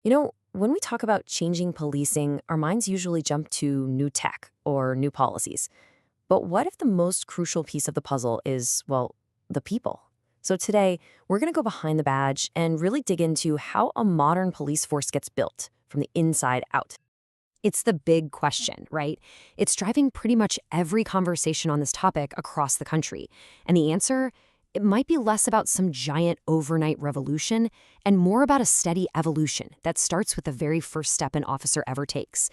When we talk about changing policing, our minds usually jump to new tech or new policies. But what if the most crucial piece of the puzzle is, well, the people? So today, we're going to go behind the badge and really dig into how a modern police force gets built from the inside out. It's the big question, right? It's driving pretty much every conversation on this topic across the country. And the answer? It might be less about some giant overnight revolution and more about a steady evolution that starts with the very first step an officer ever takes.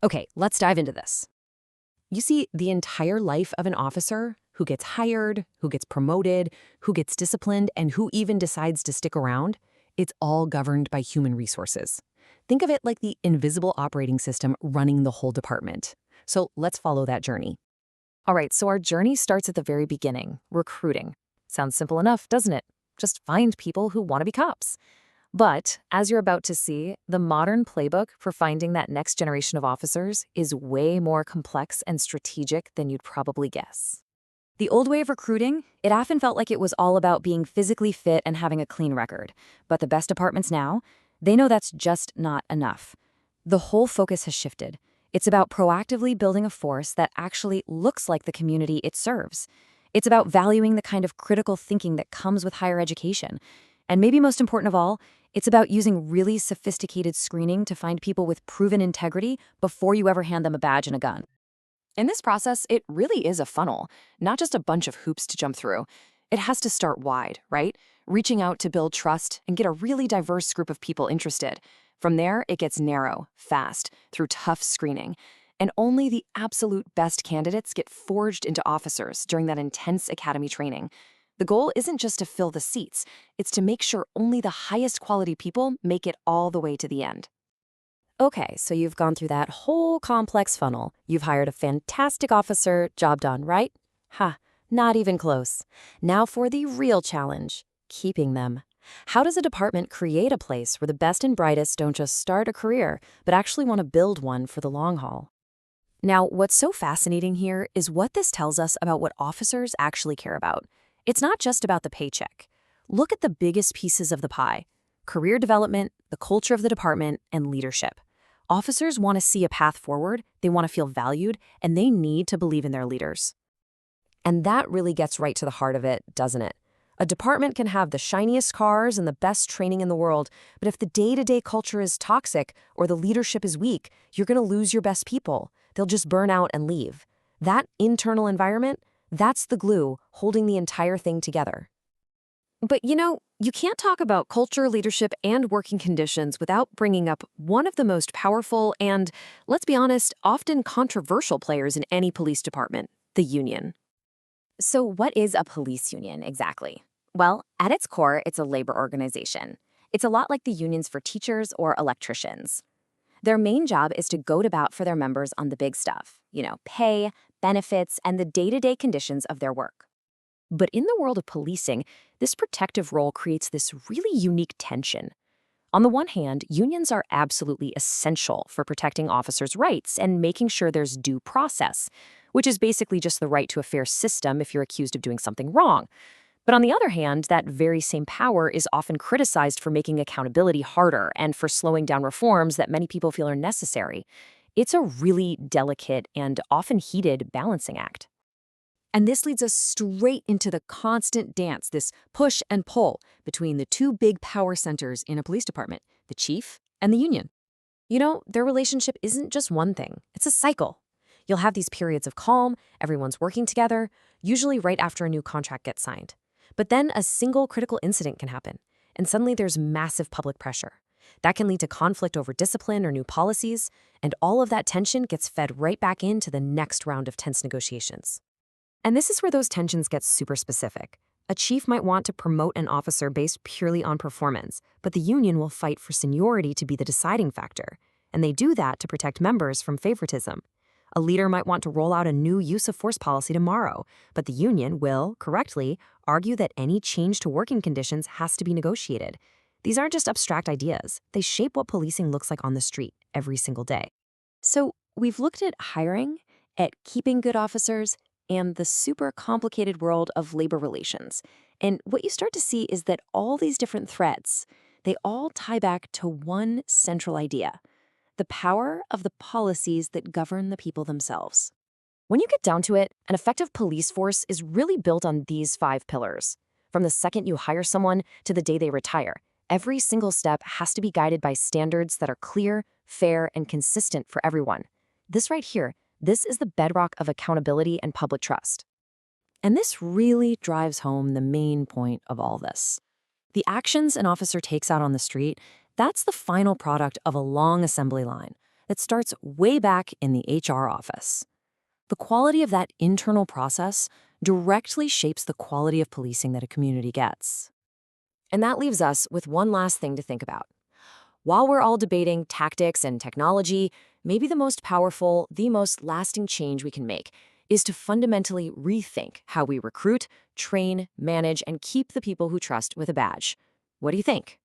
Okay, let's dive into this. You see, the entire life of an officer, who gets hired, who gets promoted, who gets disciplined, and who even decides to stick around, it's all governed by human resources. Think of it like the invisible operating system running the whole department. So let's follow that journey. All right, so our journey starts at the very beginning, recruiting. Sounds simple enough, doesn't it? Just find people who want to be cops. But, as you're about to see, the modern playbook for finding that next generation of officers is way more complex and strategic than you'd probably guess. The old way of recruiting, it often felt like it was all about being physically fit and having a clean record. But the best departments now, they know that's just not enough. The whole focus has shifted. It's about proactively building a force that actually looks like the community it serves. It's about valuing the kind of critical thinking that comes with higher education. And maybe most important of all, it's about using really sophisticated screening to find people with proven integrity before you ever hand them a badge and a gun. In this process, it really is a funnel, not just a bunch of hoops to jump through. It has to start wide, right? Reaching out to build trust and get a really diverse group of people interested. From there, it gets narrow, fast, through tough screening. And only the absolute best candidates get forged into officers during that intense academy training. The goal isn't just to fill the seats, it's to make sure only the highest quality people make it all the way to the end. Okay, so you've gone through that whole complex funnel. You've hired a fantastic officer, job done, right? Ha, not even close. Now for the real challenge, keeping them. How does a department create a place where the best and brightest don't just start a career, but actually want to build one for the long haul? Now, what's so fascinating here is what this tells us about what officers actually care about. It's not just about the paycheck. Look at the biggest pieces of the pie: career development, the culture of the department, and leadership. Officers want to see a path forward, they want to feel valued, and they need to believe in their leaders. And that really gets right to the heart of it, doesn't it? A department can have the shiniest cars and the best training in the world, but if the day-to-day culture is toxic or the leadership is weak, you're going to lose your best people. They'll just burn out and leave. That internal environment, that's the glue holding the entire thing together. But you can't talk about culture, leadership, and working conditions without bringing up one of the most powerful and, let's be honest, often controversial players in any police department: the union. So what is a police union exactly? Well, at its core, it's a labor organization. It's a lot like the unions for teachers or electricians. Their main job is to go to bat for their members on the big stuff, pay, benefits, and the day-to-day conditions of their work. But in the world of policing, this protective role creates this really unique tension. On the one hand, unions are absolutely essential for protecting officers' rights and making sure there's due process, which is basically just the right to a fair system if you're accused of doing something wrong. But on the other hand, that very same power is often criticized for making accountability harder and for slowing down reforms that many people feel are necessary. It's a really delicate and often heated balancing act. And this leads us straight into the constant dance, this push and pull between the two big power centers in a police department, the chief and the union. Their relationship isn't just one thing, it's a cycle. You'll have these periods of calm, everyone's working together, usually right after a new contract gets signed. But then a single critical incident can happen, and suddenly there's massive public pressure. That can lead to conflict over discipline or new policies, and all of that tension gets fed right back into the next round of tense negotiations. And this is where those tensions get super specific. A chief might want to promote an officer based purely on performance, but the union will fight for seniority to be the deciding factor, and they do that to protect members from favoritism. A leader might want to roll out a new use of force policy tomorrow, but the union will, correctly, argue that any change to working conditions has to be negotiated. These aren't just abstract ideas. They shape what policing looks like on the street every single day. So we've looked at hiring, at keeping good officers, and the super complicated world of labor relations. And what you start to see is that all these different threads, they all tie back to one central idea: the power of the policies that govern the people themselves. When you get down to it, an effective police force is really built on these 5 pillars. From the second you hire someone to the day they retire, every single step has to be guided by standards that are clear, fair, and consistent for everyone. This right here, this is the bedrock of accountability and public trust. And this really drives home the main point of all this. The actions an officer takes out on the street, that's the final product of a long assembly line that starts way back in the HR office. The quality of that internal process directly shapes the quality of policing that a community gets. And that leaves us with one last thing to think about. While we're all debating tactics and technology, maybe the most powerful, the most lasting change we can make is to fundamentally rethink how we recruit, train, manage, and keep the people who trust with a badge. What do you think?